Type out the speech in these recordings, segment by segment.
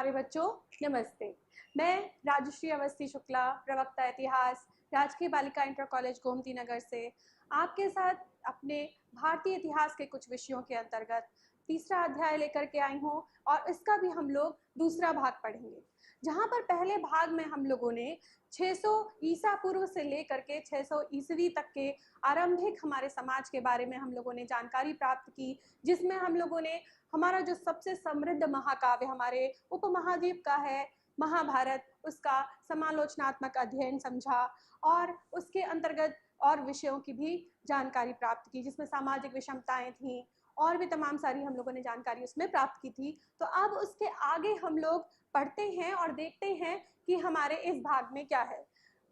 प्यारे बच्चों, नमस्ते। मैं राजश्री अवस्थी शुक्ला, प्रवक्ता इतिहास, राजकीय बालिका इंटर कॉलेज गोमती नगर से आपके साथ अपने भारतीय इतिहास के कुछ विषयों के अंतर्गत तीसरा अध्याय लेकर के आई हूँ और इसका भी हम लोग दूसरा भाग पढ़ेंगे, जहाँ पर पहले भाग में हम लोगों ने 600 ईसा पूर्व से लेकर के 600 ईस्वी तक के आरंभिक हमारे समाज के बारे में हम लोगों ने जानकारी प्राप्त की, जिसमें हम लोगों ने हमारा जो सबसे समृद्ध महाकाव्य हमारे उपमहाद्वीप का है महाभारत, उसका समालोचनात्मक अध्ययन समझा और उसके अंतर्गत और विषयों की भी जानकारी प्राप्त की, जिसमें सामाजिक विषमताएं थीं और भी तमाम सारी हम लोगों ने जानकारी उसमें प्राप्त की थी। तो अब उसके आगे हम लोग पढ़ते हैं और देखते हैं कि हमारे इस भाग में क्या है।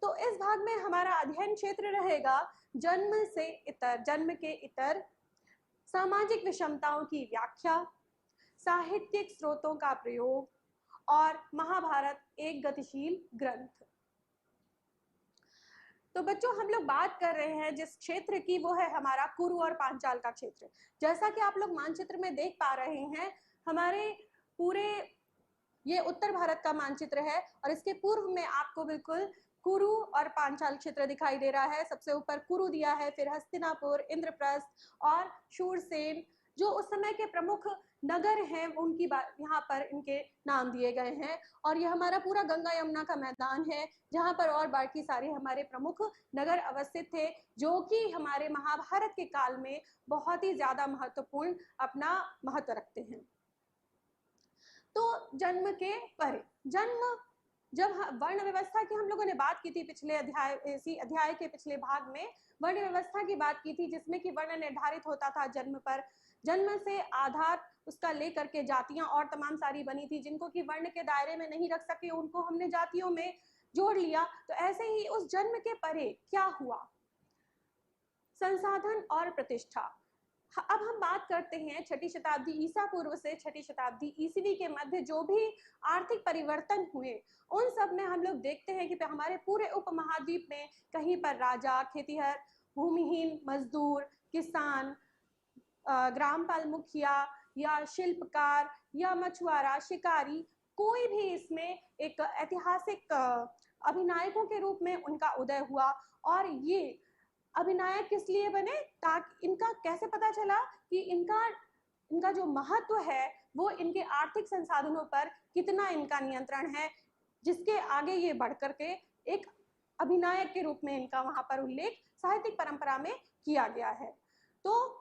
तो इस भाग में हमारा अध्ययन क्षेत्र रहेगा जन्म से इतर, जन्म के इतर, सामाजिक विषमताओं की व्याख्या, साहित्यिक स्रोतों का प्रयोग और महाभारत एक गतिशील ग्रंथ। तो बच्चों, हम लोग बात कर रहे हैं जिस क्षेत्र की, वो है हमारा कुरु और पांचाल का क्षेत्र। जैसा कि आप लोग मानचित्र में देख पा रहे हैं, हमारे पूरे ये उत्तर भारत का मानचित्र है और इसके पूर्व में आपको बिल्कुल कुरु और पांचाल क्षेत्र दिखाई दे रहा है। सबसे ऊपर कुरु दिया है, फिर हस्तिनापुर, इंद्रप्रस्थ और शूरसेन, जो उस समय के प्रमुख नगर हैं, उनकी बात यहाँ पर इनके नाम दिए गए हैं। और यह हमारा पूरा गंगा यमुना का मैदान है, जहाँ पर और बाकी सारे हमारे प्रमुख नगर अवस्थित थे, जो कि हमारे महाभारत के काल में बहुत ही ज्यादा महत्वपूर्ण अपना महत्व रखते हैं। तो जन्म के परे, जब वर्ण व्यवस्था की हम लोगों ने बात की थी पिछले अध्याय, इसी अध्याय के पिछले भाग में वर्ण व्यवस्था की बात की थी, जिसमें कि वर्ण निर्धारित होता था जन्म पर। जन्म से आधार उसका लेकर के जातियां और तमाम सारी बनी थी, जिनको कि वर्ण के दायरे में नहीं रख सके उनको हमने जातियों में जोड़ लिया। तो ऐसे ही उस जन्म के परे क्या हुआ, संसाधन और प्रतिष्ठा। अब हम बात करते हैं छठी शताब्दी ईसा पूर्व से छठी शताब्दी ईसवी के मध्य जो भी आर्थिक परिवर्तन हुए, उन सब में हम लोग देखते हैं कि हमारे पूरे उपमहाद्वीप में कहीं पर राजा, खेतीहर, भूमिहीन मजदूर, किसान, ग्रामपाल मुखिया या शिल्पकार या मछुआरा, शिकारी, कोई भी इसमें एक ऐतिहासिक अभिनायकों के रूप में उनका उदय हुआ। और ये अभिनायक किस लिए बने, ताकि इनका कैसे पता चला कि इनका जो महत्व है वो इनके आर्थिक संसाधनों पर कितना इनका नियंत्रण है, जिसके आगे ये बढ़ करके एक अभिनायक के रूप में इनका वहां पर उल्लेख साहित्यिक परंपरा में किया गया है। तो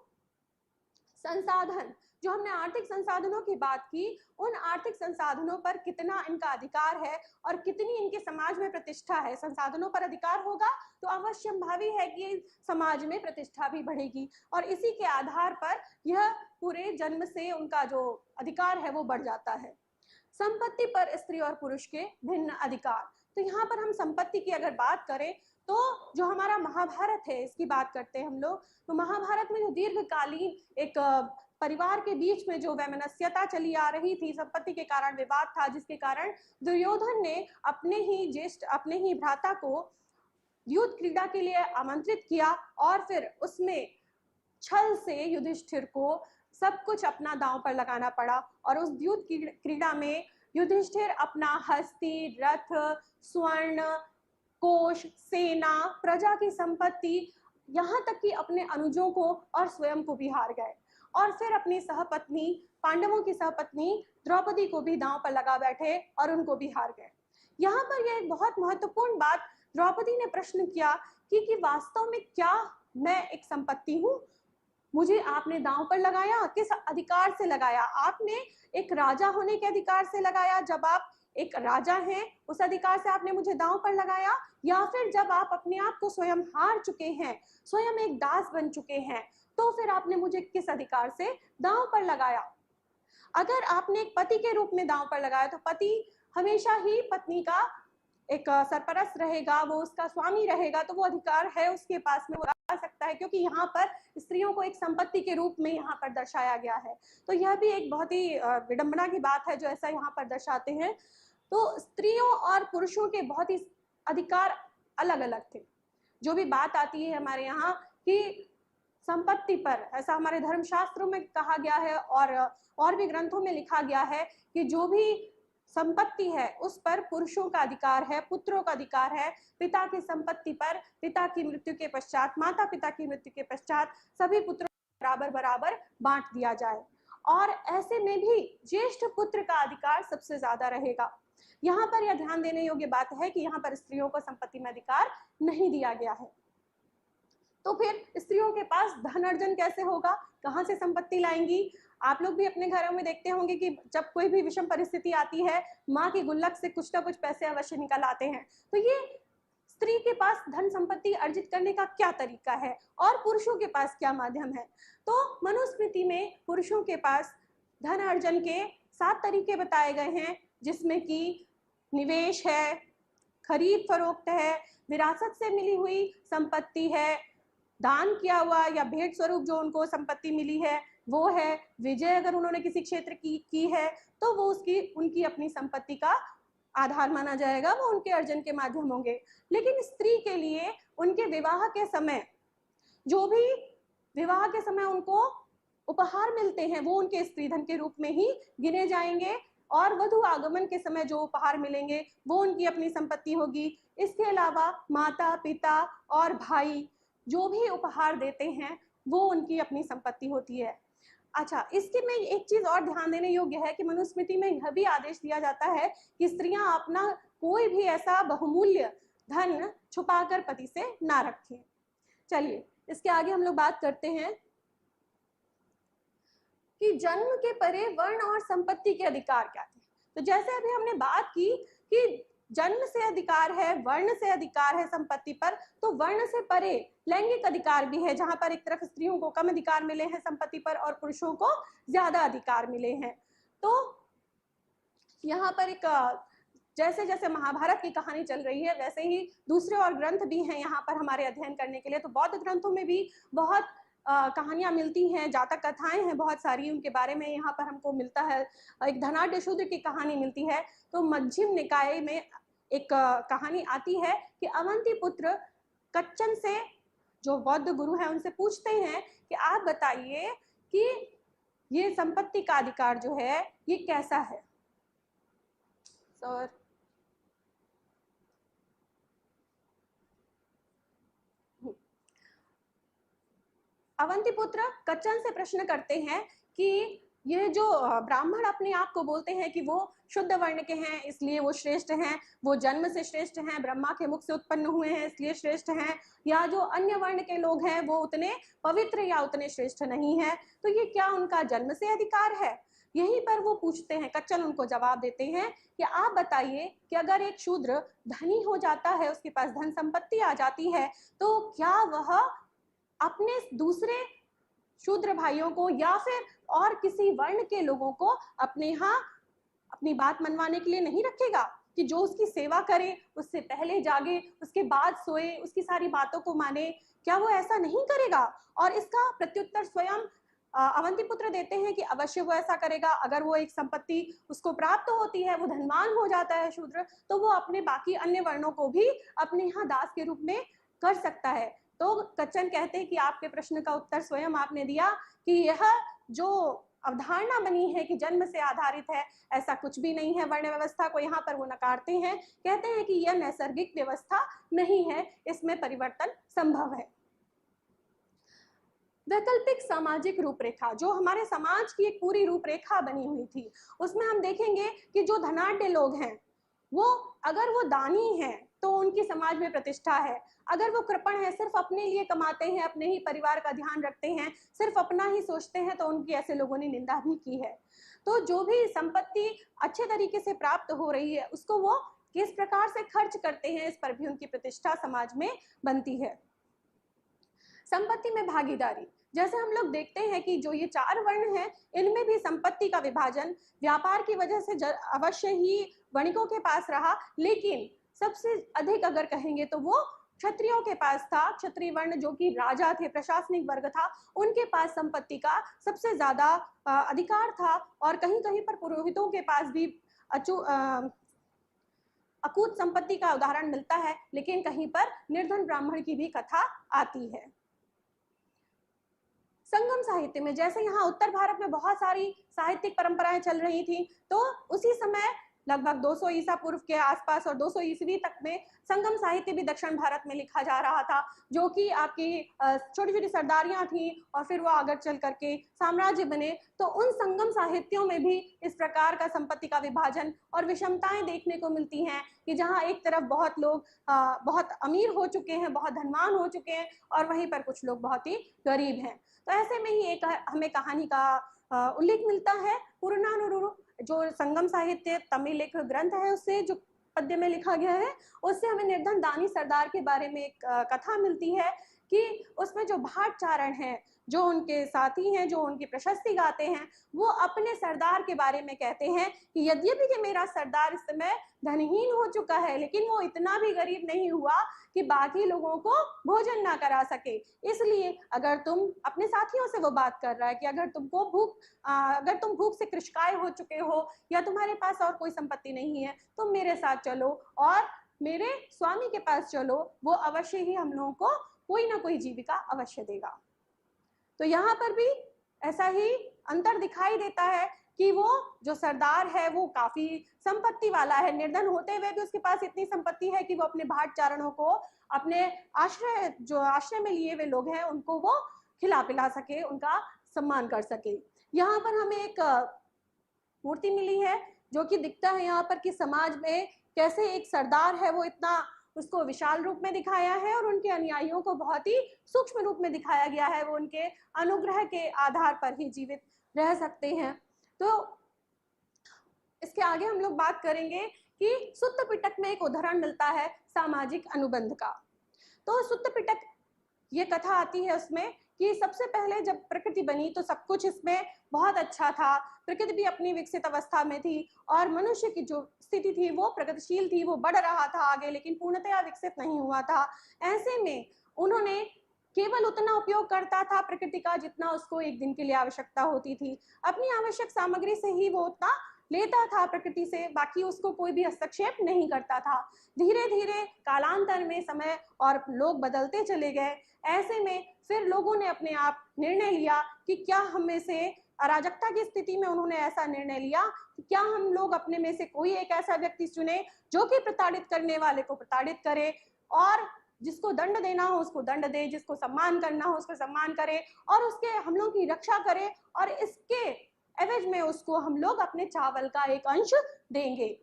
संसाधन, जो हमने आर्थिक संसाधनों की बात की, उन आर्थिक संसाधनों पर कितना इनका अधिकार है और कितनी इनके समाज में प्रतिष्ठा है। संसाधनों पर अधिकार होगा तो अवश्य भावी है कि समाज में प्रतिष्ठा भी बढ़ेगी और इसी के आधार पर यह पूरे जन्म से उनका जो अधिकार है वो बढ़ जाता है। संपत्ति पर स्त्री और पुरुष के भिन्न अधिकार। तो यहाँ पर हम संपत्ति की अगर बात करें तो जो हमारा महाभारत है इसकी बात करते हैं हम लोग। तो महाभारत में जो दीर्घकालीन एक परिवार के बीच में जो वैमनस्यता चली आ रही थी, संपत्ति के कारण विवाद था, जिसके कारण दुर्योधन ने अपने ही भ्राता को युद्ध क्रीड़ा के लिए आमंत्रित किया और फिर उसमें छल से युधिष्ठिर को सब कुछ अपना दांव पर लगाना पड़ा। और उस युद्ध क्रीड़ा में युधिष्ठिर अपना हस्ती, रथ, स्वर्ण, कोष, सेना, प्रजा की संपत्ति, यहाँ तक कि अपने अनुजों को और स्वयं को भी हार गए और फिर अपनी सहपत्नी, पांडवों की सहपत्नी द्रौपदी को भी दांव पर लगा बैठे और उनको भी हार गए। यहाँ पर यह एक बहुत महत्वपूर्ण बात, द्रौपदी ने प्रश्न किया कि वास्तव में क्या मैं एक संपत्ति हूँ? मुझे आपने दांव पर लगाया, किस अधिकार से लगाया? आपने एक राजा होने के अधिकार से लगाया, जब आप एक राजा हैं उस अधिकार से आपने मुझे दांव पर लगाया, या फिर जब आप अपने आप को स्वयं हार चुके हैं, स्वयं एक दास बन चुके हैं, तो फिर आपने मुझे किस अधिकार से दांव पर लगाया? अगर आपने एक पति के रूप में दांव पर लगाया तो पति हमेशा ही पत्नी का एक सरपरस्त रहेगा, वो उसका स्वामी रहेगा, तो वो अधिकार है उसके पास में, वो लगा सकता है, क्योंकि यहाँ पर स्त्रियों को एक संपत्ति के रूप में यहाँ पर दर्शाया गया है। तो यह भी एक बहुत ही विडंबना की बात है जो ऐसा यहाँ पर दर्शाते हैं। तो स्त्रियों और पुरुषों के बहुत ही अधिकार अलग अलग थे। जो भी बात आती है हमारे यहाँ कि संपत्ति पर, ऐसा हमारे धर्मशास्त्रों में कहा गया है और भी ग्रंथों में लिखा गया है कि जो भी संपत्ति है उस पर पुरुषों का अधिकार है, पुत्रों का अधिकार है। पिता की संपत्ति पर पिता की मृत्यु के पश्चात, माता पिता की मृत्यु के पश्चात सभी पुत्रों को बराबर बराबर बांट दिया जाए। और ऐसे में भी ज्येष्ठ पुत्र का अधिकार सबसे ज्यादा रहेगा। यहाँ पर यह ध्यान देने योग्य बात है कि यहाँ पर स्त्रियों को संपत्ति में अधिकार नहीं दिया गया है। तो फिर स्त्रियों के पास धन अर्जन कैसे होगा, कहाँ से संपत्ति लाएंगी? आप लोग भी अपने घरों में देखते होंगे कि जब कोई भी विषम परिस्थिति आती है, माँ की गुल्लक से कुछ ना कुछ पैसे अवश्य निकल आते हैं। तो ये स्त्री के पास धन संपत्ति अर्जित करने का क्या तरीका है और पुरुषों के पास क्या माध्यम है? तो मनुस्मृति में पुरुषों के पास धन अर्जन के 7 तरीके बताए गए हैं, जिसमें कि निवेश है, खरीद फरोख्त है, विरासत से मिली हुई संपत्ति है, दान किया हुआ या भेंट स्वरूप जो उनको संपत्ति मिली है वो है, विजय अगर उन्होंने किसी क्षेत्र की है तो वो उनकी अपनी संपत्ति का आधार माना जाएगा, वो उनके अर्जन के माध्यम होंगे। लेकिन स्त्री के लिए उनके विवाह के समय, जो भी विवाह के समय उनको उपहार मिलते हैं वो उनके स्त्रीधन के रूप में ही गिने जाएंगे, और वधु आगमन के समय जो उपहार मिलेंगे वो उनकी अपनी संपत्ति होगी। इसके अलावा माता पिता और भाई जो भी उपहार देते हैं वो उनकी अपनी संपत्ति होती है। अच्छा, इसके में एक चीज और ध्यान देने योग्य है कि मनुस्मृति में यह भी आदेश दिया जाता है कि स्त्रियां अपना कोई भी ऐसा बहुमूल्य धन छुपाकर पति से ना रखें। चलिए इसके आगे हम लोग बात करते हैं कि जन्म के परे वर्ण और संपत्ति के अधिकार क्या थे। तो जैसे अभी हमने बात की कि जन्म से अधिकार है, वर्ण से अधिकार है संपत्ति पर, तो वर्ण से परे लैंगिक अधिकार भी है, जहां पर एक तरफ स्त्रियों को कम अधिकार मिले हैं संपत्ति पर और पुरुषों को ज्यादा अधिकार मिले हैं। तो यहाँ पर एक जैसे जैसे महाभारत की कहानी चल रही है वैसे ही दूसरे और ग्रंथ भी हैं यहाँ पर हमारे अध्ययन करने के लिए। तो बौद्ध ग्रंथों में भी बहुत कहानियां मिलती हैं, जातक कथाएं हैं बहुत सारी, उनके बारे में यहाँ पर हमको मिलता है। एक धनाढ्य शूद्र की कहानी मिलती है। तो मध्यम निकाय में एक कहानी आती है कि अवंती पुत्र कच्चन से, जो बौद्ध गुरु है, उनसे पूछते हैं कि आप बताइए कि ये संपत्ति का अधिकार जो है ये कैसा है। सर अवंतीपुत्र कच्चन से प्रश्न करते हैं कि ये जो ब्राह्मण अपने आप को बोलते हैं कि वो शुद्ध वर्ण के हैं इसलिए वो श्रेष्ठ हैं, वो जन्म से श्रेष्ठ हैं, ब्रह्मा के मुख से उत्पन्न हुए हैं इसलिए श्रेष्ठ हैं, या जो अन्य वर्ण के लोग हैं वो उतने पवित्र या उतने श्रेष्ठ नहीं है, तो ये क्या उनका जन्म से अधिकार है? यहीं पर वो पूछते हैं, कच्चन उनको जवाब देते हैं कि आप बताइए कि अगर एक शूद्र धनी हो जाता है, उसके पास धन संपत्ति आ जाती है, तो क्या वह अपने दूसरे शूद्र भाइयों को या फिर और किसी वर्ण के लोगों को अपने यहाँ अपनी बात मनवाने के लिए नहीं रखेगा कि जो उसकी सेवा करे, उससे पहले जागे, उसके बाद सोए, उसकी सारी बातों को माने? क्या वो ऐसा नहीं करेगा? और इसका प्रत्युत्तर स्वयं अवंतीपुत्र देते हैं कि अवश्य वो ऐसा करेगा। अगर वो एक संपत्ति उसको प्राप्त होती है, वो धनवान हो जाता है शूद्र, तो वो अपने बाकी अन्य वर्णों को भी अपने यहाँ दास के रूप में कर सकता है। तो कच्चन कहते हैं कि आपके प्रश्न का उत्तर स्वयं आपने दिया कि यह जो अवधारणा बनी है कि जन्म से आधारित है, ऐसा कुछ भी नहीं है। वर्ण व्यवस्था को यहाँ पर वो नकारते हैं, कहते हैं कि यह नैसर्गिक व्यवस्था नहीं है, इसमें परिवर्तन संभव है। वैकल्पिक सामाजिक रूपरेखा, जो हमारे समाज की एक पूरी रूपरेखा बनी हुई थी, उसमें हम देखेंगे कि जो धनाढ्य लोग हैं वो, अगर वो दानी हैं तो उनकी समाज में प्रतिष्ठा है। अगर वो कृपण है, सिर्फ अपने लिए कमाते हैं, अपने ही परिवार का ध्यान रखते हैं, सिर्फ अपना ही सोचते हैं, तो उनकी ऐसे लोगों ने निंदा भी की है। तो जो भी संपत्ति अच्छे तरीके से प्राप्त हो रही है उसको वो किस प्रकार से खर्च करते हैं, इस पर भी उनकी प्रतिष्ठा समाज में बनती है। संपत्ति में भागीदारी, जैसे हम लोग देखते हैं कि जो ये 4 वर्ण हैं इनमें भी संपत्ति का विभाजन व्यापार की वजह से अवश्य ही वणिकों के पास रहा, लेकिन सबसे अधिक अगर कहेंगे तो वो क्षत्रियों के पास था। क्षत्रिय वर्ण जो कि राजा थे, प्रशासनिक वर्ग था, उनके पास संपत्ति का सबसे ज्यादा अधिकार था। और कहीं कहीं पर पुरोहितों के पास भी अकूत संपत्ति का उदाहरण मिलता है, लेकिन कहीं पर निर्धन ब्राह्मण की भी कथा आती है। संगम साहित्य में, जैसे यहाँ उत्तर भारत में बहुत सारी साहित्यिक परंपराएं चल रही थी, तो उसी समय लगभग 200 ईसा पूर्व के आसपास और 200 ईस्वी तक में संगम साहित्य भी दक्षिण भारत में लिखा जा रहा था, जो कि आपकी छोटी छोटी सरदारियां थी और फिर वो आगे चल करके साम्राज्य बने। तो उन संगम साहित्यों में भी इस प्रकार का संपत्ति का विभाजन और विषमताएं देखने को मिलती हैं कि जहां एक तरफ बहुत लोग बहुत अमीर हो चुके हैं, बहुत धनवान हो चुके हैं, और वहीं पर कुछ लोग बहुत ही गरीब हैं। तो ऐसे में ही एक हमें कहानी का उल्लेख मिलता है पुरनानुरू, जो संगम साहित्य तमिल एक ग्रंथ है, उससे जो पद्य में लिखा गया है, उससे हमें निर्धन दानी सरदार के बारे में एक कथा मिलती है कि उसमें जो भाट चारण हैं, जो उनके साथी हैं, जो उनकी प्रशस्ति गाते हैं, वो अपने सरदार के बारे में कहते हैं कि यद्यपि कि मेरा सरदार इस समय धनहीन हो चुका है, लेकिन वो इतना भी गरीब नहीं हुआ कि बाकी लोगों को भोजन ना करा सके। इसलिए अगर तुम, अपने साथियों से वो बात कर रहा है कि अगर तुम भूख से कृशकाय हो चुके हो या तुम्हारे पास और कोई संपत्ति नहीं है, तुम मेरे साथ चलो और मेरे स्वामी के पास चलो, वो अवश्य ही हम लोगों को कोई ना कोई जीविका अवश्य देगा। तो यहाँ पर भी ऐसा ही अंतर दिखाई देता है कि वो जो सरदार है वो काफी संपत्ति वाला है, निर्धन होते हुए भी उसके पास इतनी संपत्ति है कि वो अपने भाट चारणों को, अपने आश्रय में लिए हुए लोग हैं, उनको वो खिला पिला सके, उनका सम्मान कर सके। यहाँ पर हमें एक मूर्ति मिली है जो कि दिखता है यहाँ पर कि समाज में कैसे एक सरदार है वो इतना, उसको विशाल रूप में दिखाया है और उनके अनुयायियों को बहुत ही सूक्ष्म रूप में दिखाया गया है, वो उनके अनुग्रह के आधार पर ही जीवित रह सकते हैं। तो इसके आगे हम लोग बात करेंगे कि सुत्त पिटक में एक उदाहरण मिलता है सामाजिक अनुबंध का। तो सुत्त पिटक ये कथा आती है उसमें कि सबसे पहले जब प्रकृति बनी तो सब कुछ इसमें बहुत अच्छा था, प्रकृति भी अपनी विकसित अवस्था में थी और मनुष्य की जो स्थिति थी वो प्रगतिशील थी, वो बढ़ रहा था आगे, लेकिन पूर्णतया विकसित नहीं हुआ था। ऐसे में उन्होंने केवल उतना उपयोग करता था प्रकृति का जितना उसको एक दिन के लिए आवश्यकता होती थी। अपनी आवश्यक सामग्री से ही वो उतना लेता था प्रकृति से, बाकी उसको कोई भी हस्तक्षेप नहीं करता था। धीरे धीरे कालांतर में समय और लोग बदलते चले गए। ऐसे में फिर लोगों ने अपने आप निर्णय लिया कि क्या हम में से, अराजकता की स्थिति में उन्होंने ऐसा निर्णय लिया कि क्या हम लोग अपने में से कोई एक ऐसा व्यक्ति चुने जो कि प्रताड़ित करने वाले को प्रताड़ित करे, और जिसको दंड देना हो उसको दंड दे, जिसको सम्मान करना हो उसको सम्मान करे, और उसके हम लोग की रक्षा करे, और इसके एवज में उसको हम लोग अपने चावल का एक अंश देंगे।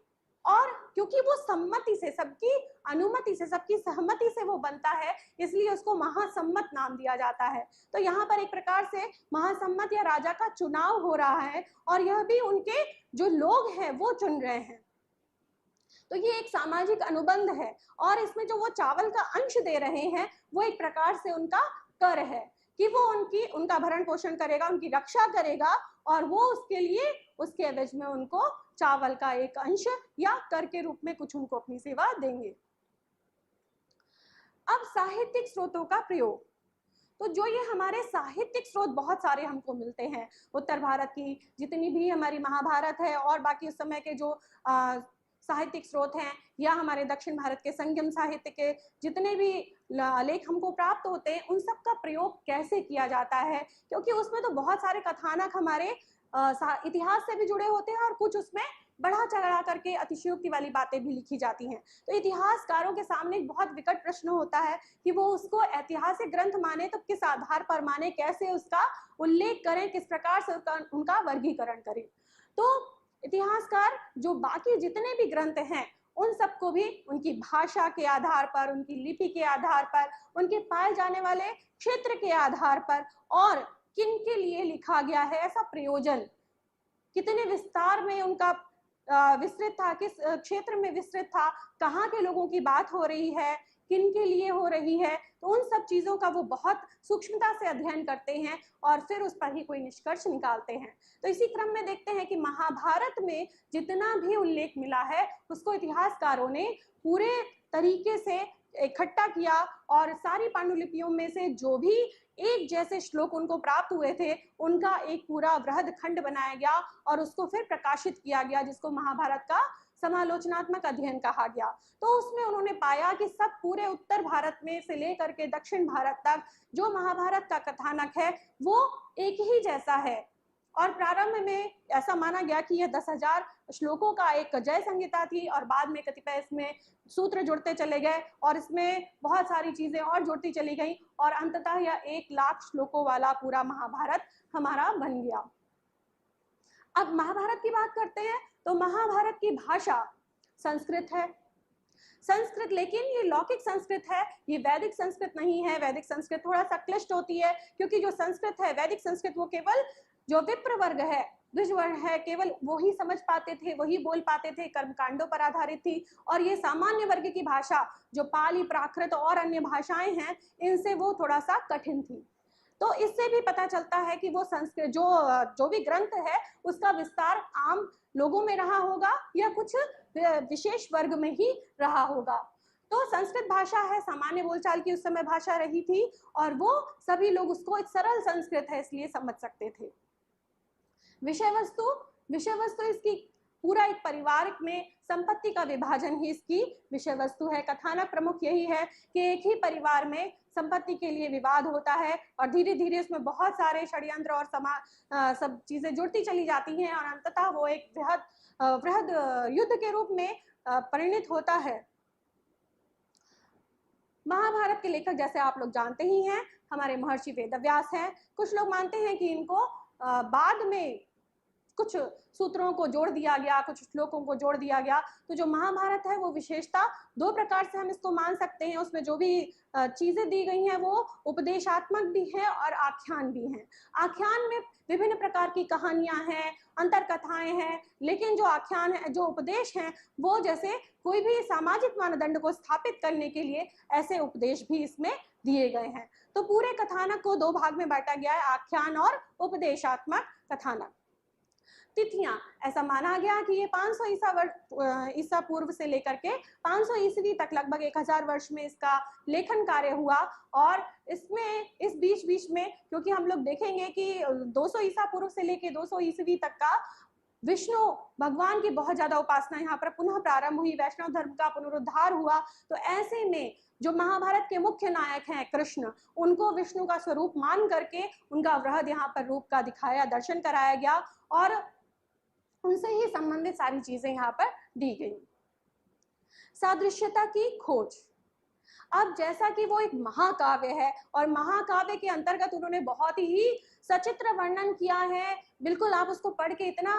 और क्योंकि वो सम्मति से, सबकी अनुमति से, सबकी सहमति से वो बनता है, इसलिए उसको महासम्मत नाम दिया जाता है। तो यहाँ पर एक प्रकार से महासम्मत या राजा का चुनाव हो रहा है और यह भी उनके जो लोग हैं वो चुन रहे हैं। तो ये एक सामाजिक अनुबंध है और इसमें जो वो चावल का अंश दे रहे हैं वो एक प्रकार से उनका कर है कि वो उनका भरण पोषण करेगा, उनकी रक्षा करेगा, और वो उसके लिए, उसके एवज में उनको चावल का एक अंश या कर के रूप में कुछ उनको अपनी सेवा देंगे। अब साहित्यिक स्रोतों का प्रयोग, तो जो ये हमारे साहित्यिक स्रोत बहुत सारे हमको मिलते हैं, उत्तर भारत की जितनी भी हमारी महाभारत है और बाकी उस समय के जो साहित्यिक स्रोत हैं, या हमारे दक्षिण भारत के संगम साहित्य के जितने भी लेख हमको प्राप्त होते हैं, उन सब का प्रयोग कैसे किया जाता है, क्योंकि उसमें तो बहुत सारे कथानक हमारे इतिहास से भी जुड़े होते हैं और कुछ उसमें बढ़ा चढ़ा करके अतिशयोक्ति वाली बातें भी लिखी जाती हैं। तो इतिहासकारों के सामने एक बहुत विकट प्रश्न होता है कि वो उसको ऐतिहासिक ग्रंथ माने तो किस आधार पर माने, कैसे उसका उल्लेख करें, किस प्रकार से उनका वर्गीकरण करें। तो इतिहासकार जो बाकी जितने भी ग्रंथ हैं उन सबको भी उनकी भाषा के आधार पर, उनकी लिपि के आधार पर, उनके पाए जाने वाले क्षेत्र के आधार पर, और किन के लिए लिखा गया है, ऐसा प्रयोजन, कितने विस्तार में उनका विस्तृत था, किस क्षेत्र में विस्तृत था, कहाँ के लोगों की बात हो रही है, किन के लिए हो रही है, तो उन सब चीजों का वो बहुत सूक्ष्मता से अध्ययन करते हैं और फिर उस पर ही कोई निष्कर्ष निकालते हैं। तो इसी क्रम में देखते हैं कि महाभारत में जितना भी उल्लेख मिला है उसको इतिहासकारों ने पूरे तरीके से इकट्ठा किया और सारी पांडुलिपियों में से जो भी एक जैसे श्लोक उनको प्राप्त हुए थे उनका एक पूरा वृहद खंड बनाया गया और उसको फिर प्रकाशित किया गया, जिसको महाभारत का समालोचनात्मक अध्ययन कहा गया। तो उसमें उन्होंने पाया कि सब पूरे उत्तर भारत में से लेकर के दक्षिण भारत तक जो महाभारत का कथानक है वो एक ही जैसा है और प्रारंभ में ऐसा माना गया कि यह 10,000 श्लोकों का एक जय संहिता थी और बाद में कतिपय इसमें सूत्र जुड़ते चले गए और इसमें बहुत सारी चीजें और जुड़ती चली गई और अंततः यह 1,00,000 श्लोकों वाला पूरा महाभारत हमारा बन गया। अब महाभारत की बात करते हैं तो महाभारत की भाषा संस्कृत है। संस्कृत, लेकिन ये लौकिक संस्कृत है, ये वैदिक संस्कृत नहीं है। वैदिक संस्कृत थोड़ा सा क्लिष्ट होती है क्योंकि जो संस्कृत है, वैदिक संस्कृत, वो केवल जो विप्र वर्ग है, द्विजवर्ण है, केवल वही समझ पाते थे, वही बोल पाते थे, कर्मकांडों पर आधारित थी। और ये सामान्य वर्ग की भाषा जो पाली, प्राकृत और अन्य भाषाएं हैं, इनसे वो थोड़ा सा कठिन थी। तो इससे भी पता चलता है कि वो संस्कृत जो भी ग्रंथ है उसका विस्तार आम लोगों में रहा होगा या कुछ विशेष वर्ग में ही रहा होगा। तो संस्कृत भाषा है, सामान्य बोलचाल की उस समय भाषा रही थी और वो सभी लोग उसको, एक सरल संस्कृत है इसलिए समझ सकते थे। विषय वस्तु इसकी पूरा एक परिवार में संपत्ति का विभाजन ही इसकी विषय वस्तु है। कथानक प्रमुख यही है कि एक ही परिवार में संपत्ति के लिए विवाद होता है और धीरे धीरे उसमें बहुत सारे षड्यंत्र और सब चीजें जुड़ती चली जाती हैं और अंततः वो एक वृहद युद्ध के रूप में परिणित होता है। महाभारत के लेखक जैसे आप लोग जानते ही हैं, हमारे महर्षि वेदव्यास हैं। कुछ लोग मानते हैं कि इनको बाद में कुछ सूत्रों को जोड़ दिया गया, कुछ श्लोकों को जोड़ दिया गया। तो जो महाभारत है वो विशेषता दो प्रकार से हम इसको मान सकते हैं। उसमें जो भी चीजें दी गई हैं वो उपदेशात्मक भी है और आख्यान भी हैं। आख्यान में विभिन्न प्रकार की कहानियां हैं, अंतर कथाएं हैं, लेकिन जो आख्यान है, जो उपदेश हैं, वो जैसे कोई भी सामाजिक मानदंड को स्थापित करने के लिए ऐसे उपदेश भी इसमें दिए गए हैं। तो पूरे कथानक को दो भाग में बांटा गया है, आख्यान और उपदेशात्मक कथानक। तिथियां, ऐसा माना गया कि ये 500 ईसा पूर्व से लेकर के 500 ईस्वी तक लगभग 1000 वर्ष में इसका लेखन कार्य हुआ। और इसमें इस बीच में, क्योंकि हम लोग देखेंगे कि 200 ईसा पूर्व से लेकर 200 ईस्वी तक का विष्णु भगवान की बहुत ज्यादा उपासना यहाँ पर पुनः प्रारंभ हुई, वैष्णव धर्म का पुनरुद्धार हुआ। तो ऐसे में जो महाभारत के मुख्य नायक हैं कृष्ण, उनको विष्णु का स्वरूप मान करके उनका वृहद यहाँ पर रूप का दिखाया, दर्शन कराया गया और उनसे ही संबंधित सारी चीजें यहाँ पर दी गई। सादृश्यता की खोज, अब जैसा कि वो एक महाकाव्य है और महाकाव्य के अंतर्गत उन्होंने बहुत ही सचित्र वर्णन किया है। बिल्कुल आप उसको पढ़ के इतना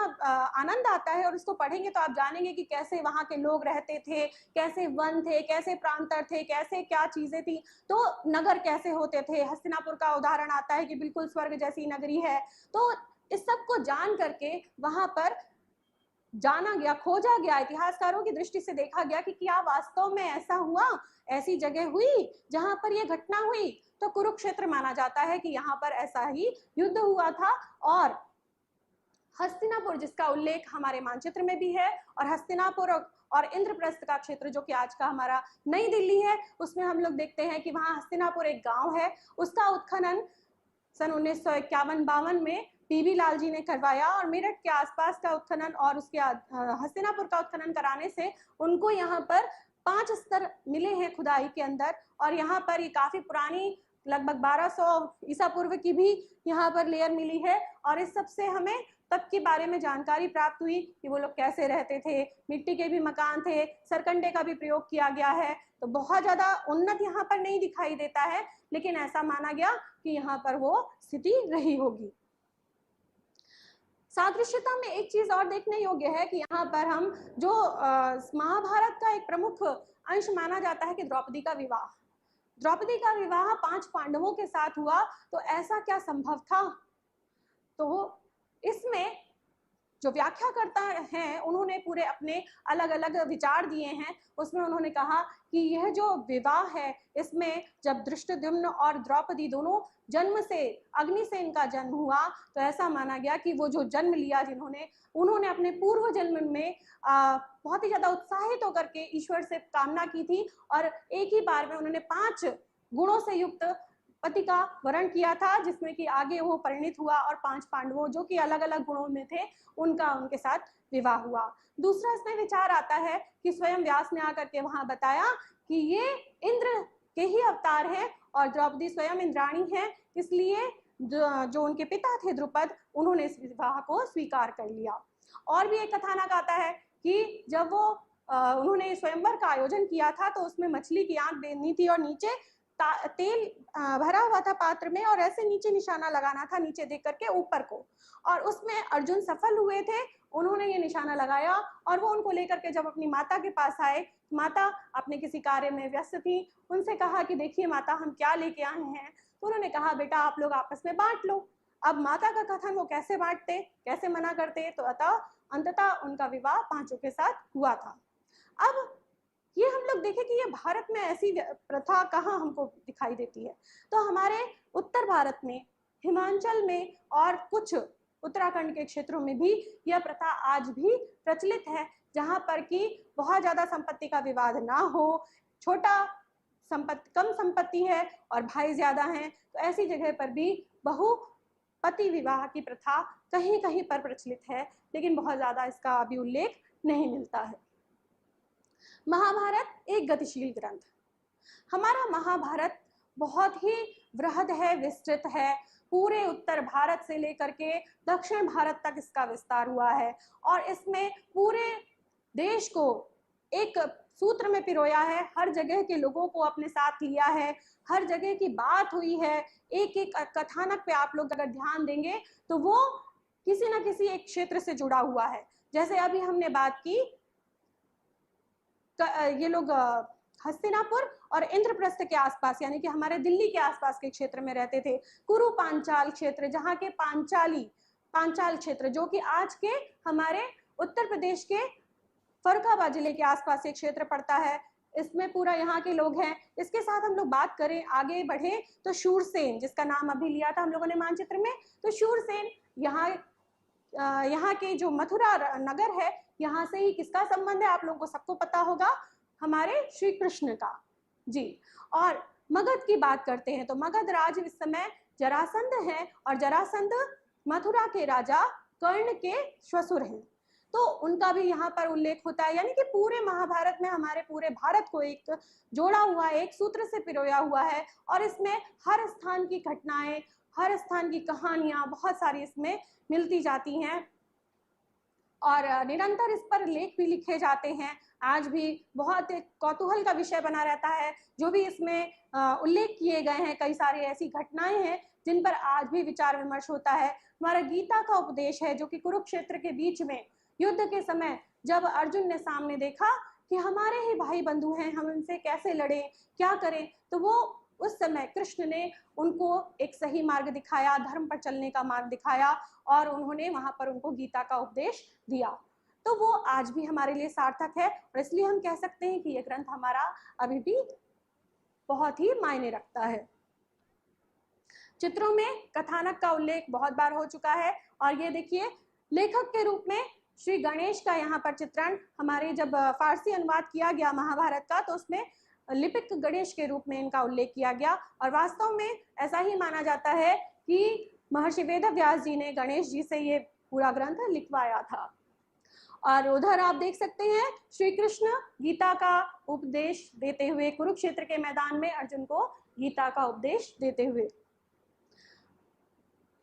आनंद आता है और उसको पढ़ेंगे तो आप जानेंगे कि कैसे वहां के लोग रहते थे, कैसे वन थे, कैसे प्रांतर थे, कैसे क्या चीजें थी, तो नगर कैसे होते थे। हस्तिनापुर का उदाहरण आता है कि बिल्कुल स्वर्ग जैसी नगरी है। तो इस सब को जान करके वहां पर जाना गया, खोजा गया, इतिहासकारों की दृष्टि से देखा गया कि क्या वास्तव में ऐसा हुआ, ऐसी जगह हुई जहां पर यह घटना हुई। तो कुरुक्षेत्र माना जाता है कि यहाँ पर ऐसा ही युद्ध हुआ था। और हस्तिनापुर, जिसका उल्लेख हमारे मानचित्र में भी है, और हस्तिनापुर और इंद्रप्रस्थ का क्षेत्र जो कि आज का हमारा नई दिल्ली है, उसमें हम लोग देखते हैं कि वहां हस्तिनापुर एक गांव है, उसका उत्खनन सन 1951-52 में पीवी लाल जी ने करवाया और मेरठ के आसपास का उत्खनन और उसके हस्तिनापुर का उत्खनन कराने से उनको यहाँ पर 5 स्तर मिले हैं खुदाई के अंदर। और यहाँ पर ये काफी पुरानी, लगभग 1200 ईसा पूर्व की भी यहाँ पर लेयर मिली है। और इस सब से हमें तब के बारे में जानकारी प्राप्त हुई कि वो लोग कैसे रहते थे, मिट्टी के भी मकान थे, सरकंडे का भी प्रयोग किया गया है। तो बहुत ज्यादा उन्नत यहाँ पर नहीं दिखाई देता है, लेकिन ऐसा माना गया कि यहाँ पर वो स्थिति रही होगी। सादृश्यता में एक चीज और देखने योग्य है कि यहाँ पर हम जो महाभारत का एक प्रमुख अंश माना जाता है कि द्रौपदी का विवाह, द्रौपदी का विवाह 5 पांडवों के साथ हुआ। तो ऐसा क्या संभव था? तो इसमें जो व्याख्याकर्ता हैं उन्होंने पूरे अपने अलग अलग विचार दिए हैं। उसमें उन्होंने कहा कि यह जो विवाह है, इसमें जब धृष्टद्युम्न और द्रौपदी दोनों जन्म से, अग्नि से इनका जन्म हुआ, तो ऐसा माना गया कि वो जो जन्म लिया उन्होंने अपने पूर्व जन्म में बहुत ही ज्यादा उत्साहित होकर के ईश्वर से कामना की थी और एक ही बार में उन्होंने 5 गुणों से युक्त पति का वरण किया था, जिसमें कि आगे वो परिणित हुआ और 5 पांडवों जो कि अलग अलग गुणों में थे उनका उनके साथ विवाह हुआ। दूसरा इसमें विचार आता है कि स्वयं व्यास ने आकर के वहां बताया कि ये इंद्र के ही अवतार हैं और द्रौपदी स्वयं इंद्राणी हैं, इसलिए जो उनके पिता थे द्रुपद, उन्होंने इस विवाह को स्वीकार कर लिया। और भी एक कथानक आता है कि जब वो उन्होंने स्वयंवर का आयोजन किया था तो उसमें मछली की आंख देनी थी और नीचे तेल भरा हुआ था पात्र में, और ऐसे नीचे निशाना लगाना था, नीचे देख करके ऊपर को, और उसमें अर्जुन सफल हुए थे। उन्होंने ये निशाना लगाया और वो उनको लेकर के जब अपनी माता के पास आए, माता अपने किसी कार्य में व्यस्त थी, उनसे कहा कि देखिए माता, हम क्या लेके आए हैं। तो उन्होंने कहा बेटा आप लोग आपस में बांट लो। अब माता का कथन वो कैसे बांटते, कैसे मना करते, तो अंततः उनका विवाह पांचों के साथ हुआ था। अब ये हम लोग देखें कि ये भारत में ऐसी प्रथा कहाँ हमको दिखाई देती है, तो हमारे उत्तर भारत में, हिमाचल में और कुछ उत्तराखंड के क्षेत्रों में भी यह प्रथा आज भी प्रचलित है, जहाँ पर कि बहुत ज्यादा संपत्ति का विवाद ना हो, छोटा कम संपत्ति है और भाई ज्यादा हैं, तो ऐसी जगह पर भी बहुपति विवाह की प्रथा कहीं कहीं पर प्रचलित है, लेकिन बहुत ज्यादा इसका अभी उल्लेख नहीं मिलता है। महाभारत एक गतिशील ग्रंथ। हमारा महाभारत बहुत ही वृहद है, विस्तृत है, पूरे उत्तर भारत से लेकर के दक्षिण भारत तक इसका विस्तार हुआ है, और इसमें पूरे देश को एक सूत्र में पिरोया है, हर जगह के लोगों को अपने साथ लिया है, हर जगह की बात हुई है। एक एक कथानक पे आप लोग अगर ध्यान देंगे तो वो किसी न किसी एक क्षेत्र से जुड़ा हुआ है। जैसे अभी हमने बात की, ये लोग हस्तिनापुर और इंद्रप्रस्थ के आसपास, यानी कि हमारे दिल्ली के आसपास के क्षेत्र में रहते थे। कुरु पांचाल क्षेत्र, जहाँ के पांचाल क्षेत्र, जो कि आज के हमारे उत्तर प्रदेश के फर्रुखाबाद जिले के आसपास एक क्षेत्र पड़ता है, इसमें पूरा यहाँ के लोग हैं। इसके साथ हम लोग बात करें, आगे बढ़े, तो शूरसेन, जिसका नाम अभी लिया था हम लोगों ने मानचित्र में, तो शूरसेन यहाँ के जो मथुरा नगर है, यहाँ से ही किसका संबंध है आप लोगों को सबको पता होगा, हमारे श्री कृष्ण का जी। और मगध की बात करते हैं तो मगध राज इस समय जरासंध है, और जरासंध मथुरा के राजा कर्ण के श्वशुर हैं, तो उनका भी यहाँ पर उल्लेख होता है। यानी कि पूरे महाभारत में हमारे पूरे भारत को एक जोड़ा हुआ है, एक सूत्र से पिरोया हुआ है, और इसमें हर स्थान की घटनाएं, हर स्थान की कहानियां बहुत सारी इसमें मिलती जाती हैं, और निरंतर इस पर लेख भी लिखे जाते हैं। आज भी बहुत कौतूहल का विषय बना रहता है, जो भी इसमें उल्लेख किए गए हैं, कई सारी ऐसी घटनाएं हैं जिन पर आज भी विचार विमर्श होता है। हमारा गीता का उपदेश है, जो कि कुरुक्षेत्र के बीच में युद्ध के समय जब अर्जुन ने सामने देखा कि हमारे ही भाई बंधु हैं, हम इनसे कैसे लड़ें, क्या करें, तो वो उस समय कृष्ण ने उनको एक सही मार्ग दिखाया, धर्म पर चलने का मार्ग दिखाया, और उन्होंने वहां पर उनको गीता का उपदेश दिया। तो वो आज भी हमारे लिए सार्थक है, और इसलिए हम कह सकते हैं कि ये ग्रंथ हमारा अभी भी बहुत ही मायने रखता है। चित्रों में कथानक का उल्लेख बहुत बार हो चुका है, और ये देखिए लेखक के रूप में श्री गणेश का यहाँ पर चित्रण, हमारे जब फारसी अनुवाद किया गया महाभारत का, तो उसमें लिपिक गणेश के रूप में इनका उल्लेख किया गया, और वास्तव में ऐसा ही माना जाता है कि महर्षि वेदव्यास जी ने गणेश जी से ये पूरा ग्रंथ लिखवाया था। और उधर आप देख सकते हैं श्री कृष्ण गीता का उपदेश देते हुए, कुरुक्षेत्र के मैदान में अर्जुन को गीता का उपदेश देते हुए।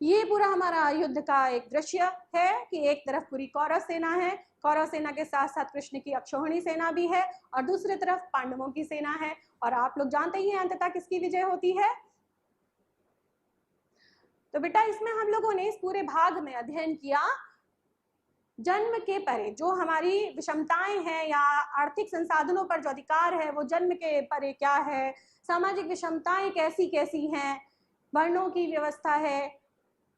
ये पूरा हमारा युद्ध का एक दृश्य है कि एक तरफ पूरी कौरव सेना है, कौरव सेना के साथ साथ कृष्ण की अक्षौहिणी सेना भी है, और दूसरी तरफ पांडवों की सेना है, और आप लोग जानते ही हैं अंततः किसकी विजय होती है। तो बेटा इसमें हम लोगों ने इस पूरे भाग में अध्ययन किया जन्म के परे जो हमारी विषमताएं हैं, या आर्थिक संसाधनों पर जो अधिकार है वो जन्म के परे क्या है, सामाजिक विषमताएं कैसी कैसी हैं, वर्णों की व्यवस्था है,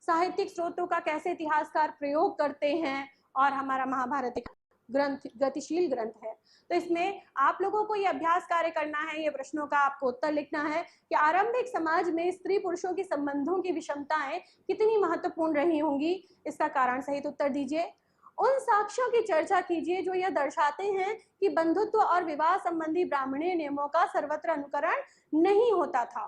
साहित्यिक स्रोतों का कैसे इतिहासकार प्रयोग करते हैं, और हमारा महाभारत एक ग्रंथ गतिशील ग्रंथ है। तो इसमें आप लोगों को ये अभ्यास कार्य करना है, ये प्रश्नों का आपको उत्तर लिखना है कि आरंभिक समाज में स्त्री पुरुषों की संबंधों की विषमताएं कितनी महत्वपूर्ण रही होंगी, इसका कारण सहित उत्तर दीजिए। उन साक्ष्यों की चर्चा कीजिए जो यह दर्शाते हैं कि बंधुत्व और विवाह संबंधी ब्राह्मणीय नियमों का सर्वत्र अनुकरण नहीं होता था।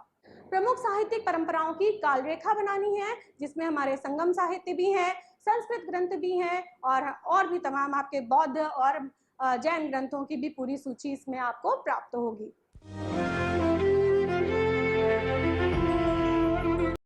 प्रमुख साहित्यिक परंपराओं की कालरेखा बनानी है, जिसमें हमारे संगम साहित्य भी हैं, संस्कृत ग्रंथ भी हैं, और भी तमाम आपके बौद्ध और जैन ग्रंथों की भी पूरी सूची इसमें आपको प्राप्त होगी।